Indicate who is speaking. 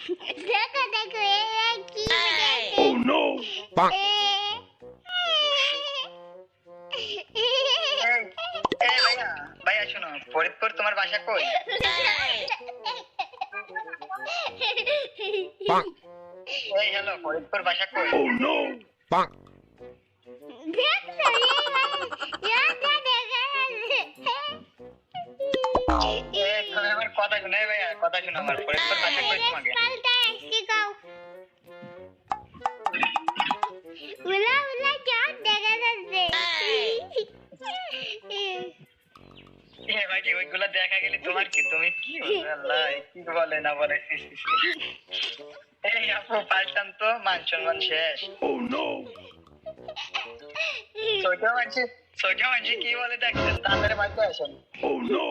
Speaker 1: देखो देखो ये की बजाते
Speaker 2: Oh no! Bonk.
Speaker 3: এই ভাইয়া ভাইয়া শোনো, ফরিদপুর তোমার বাসা কই?
Speaker 2: Bonk.
Speaker 3: এই হ্যালো, ফরিদপুর বাসা কই?
Speaker 2: Oh no! Bonk.
Speaker 1: देख तो ये क्या देखा
Speaker 3: এই তুমি আমার কথা শুনে ভাইয়া, কথা শোনো আমার, ফরিদপুর বাসা কই তোমাকে?
Speaker 1: पलटा इसकी गाँव उला उला क्या देखा करते
Speaker 3: এ ভাই ওইগুলো দেখা গেলে তোমার কি, তুমি কি বলবে? আল্লাহ কি বলে না বলে। এই আপু পাল্টান তো, মান সম্মান শেষ।
Speaker 2: Oh no!
Speaker 3: ছোট মানুষ কি বলে দেখছেন, তাদের মাঝে আসেন।
Speaker 2: Oh no!